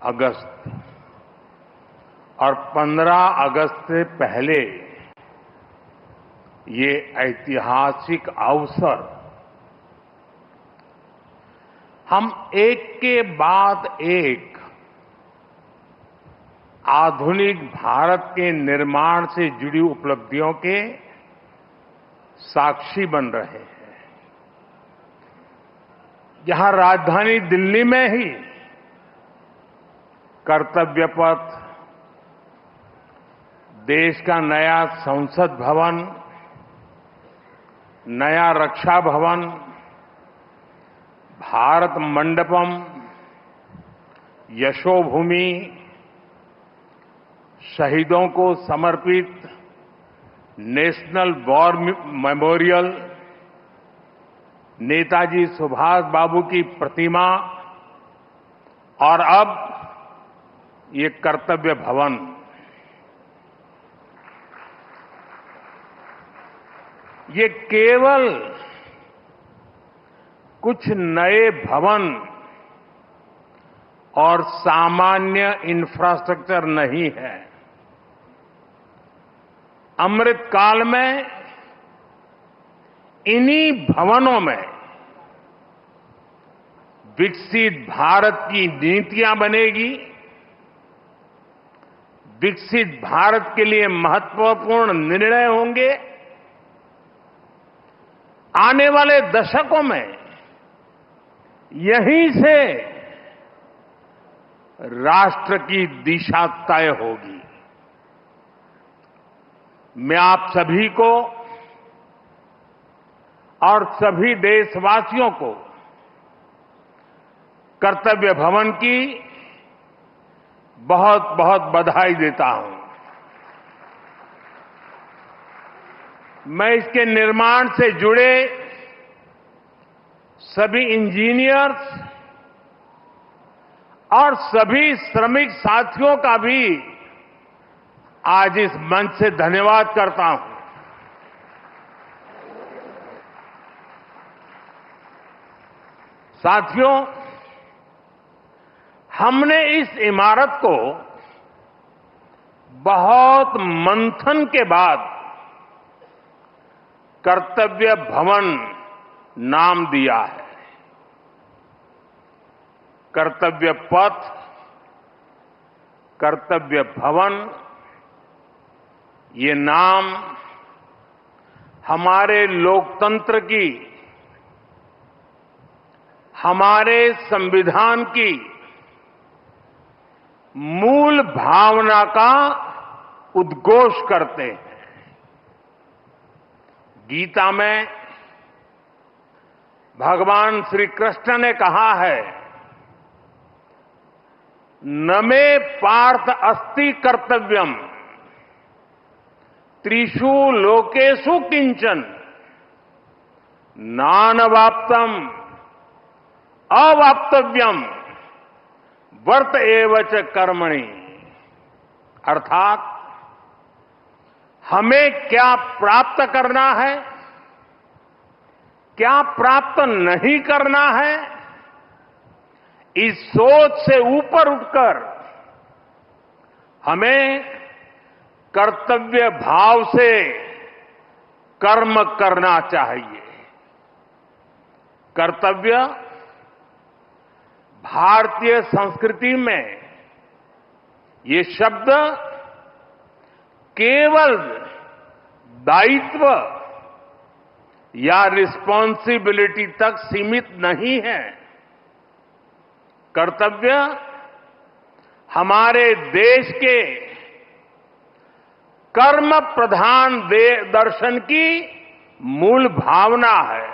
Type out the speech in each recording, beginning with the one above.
अगस्त और 15 अगस्त से पहले ये ऐतिहासिक अवसर हम एक के बाद एक आधुनिक भारत के निर्माण से जुड़ी उपलब्धियों के साक्षी बन रहे हैं। यहां राजधानी दिल्ली में ही कर्तव्य पथ, देश का नया संसद भवन, नया रक्षा भवन, भारत मंडपम, यशोभूमि, शहीदों को समर्पित national war memorial, Netaji Subhash Babu की प्रतिमा और अब ये कर्तव्य भवन। ये केवल कुछ नए भवन और सामान्य इंफ्रास्ट्रक्चर नहीं है। अमृत काल में इन्हीं भवनों में विकसित भारत की नीतियां बनेगी, विकसित भारत के लिए महत्वपूर्ण निर्णय होंगे। आने वाले दशकों में यहीं से राष्ट्र की दिशा तय होगी। मैं आप सभी को और सभी देशवासियों को कर्तव्य भवन की बहुत बहुत बधाई देता हूं। मैं इसके निर्माण से जुड़े सभी इंजीनियर्स और सभी श्रमिक साथियों का भी आज इस मंच से धन्यवाद करता हूं। साथियों, हमने इस इमारत को बहुत मंथन के बाद कर्तव्य भवन नाम दिया है। कर्तव्य पथ, कर्तव्य भवन, ये नाम हमारे लोकतंत्र की, हमारे संविधान की मूल भावना का उद्घोष करते हैं। गीता में भगवान श्री कृष्ण ने कहा है, न मे पार्थ अस्ति कर्तव्यम त्रिषु लोकेषु किंचन नानवाप्तम अवाप्तव्यम वर्त एव च कर्मणि। अर्थात हमें क्या प्राप्त करना है, क्या प्राप्त नहीं करना है, इस सोच से ऊपर उठकर हमें कर्तव्य भाव से कर्म करना चाहिए। कर्तव्य भारतीय संस्कृति में ये शब्द केवल दायित्व या रिस्पॉन्सिबिलिटी तक सीमित नहीं है। कर्तव्य हमारे देश के कर्म प्रधान दर्शन की मूल भावना है।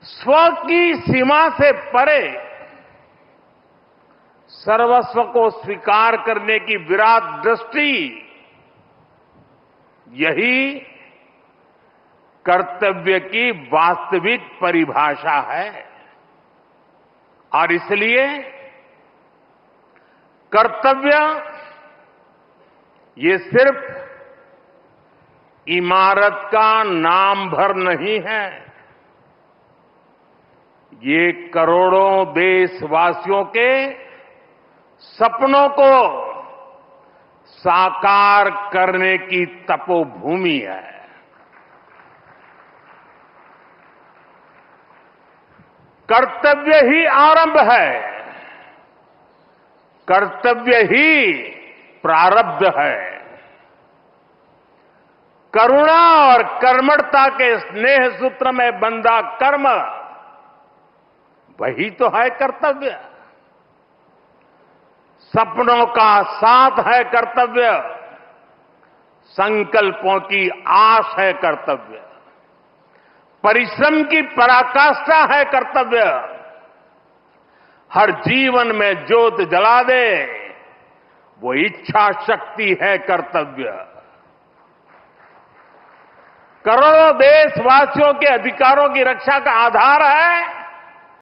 स्व की सीमा से परे सर्वस्व को स्वीकार करने की विराट दृष्टि, यही कर्तव्य की वास्तविक परिभाषा है। और इसलिए कर्तव्य ये सिर्फ इमारत का नाम भर नहीं है। ये करोड़ों देशवासियों के सपनों को साकार करने की तपोभूमि है। कर्तव्य ही आरंभ है, कर्तव्य ही प्रारब्ध है। करुणा और कर्मठता के स्नेह सूत्र में बंधा कर्म, वही तो है कर्तव्य। सपनों का साथ है कर्तव्य, संकल्पों की आस है कर्तव्य, परिश्रम की पराकाष्ठा है कर्तव्य। हर जीवन में ज्योत जला दे, वो इच्छा शक्ति है कर्तव्य। करोड़ों देशवासियों के अधिकारों की रक्षा का आधार है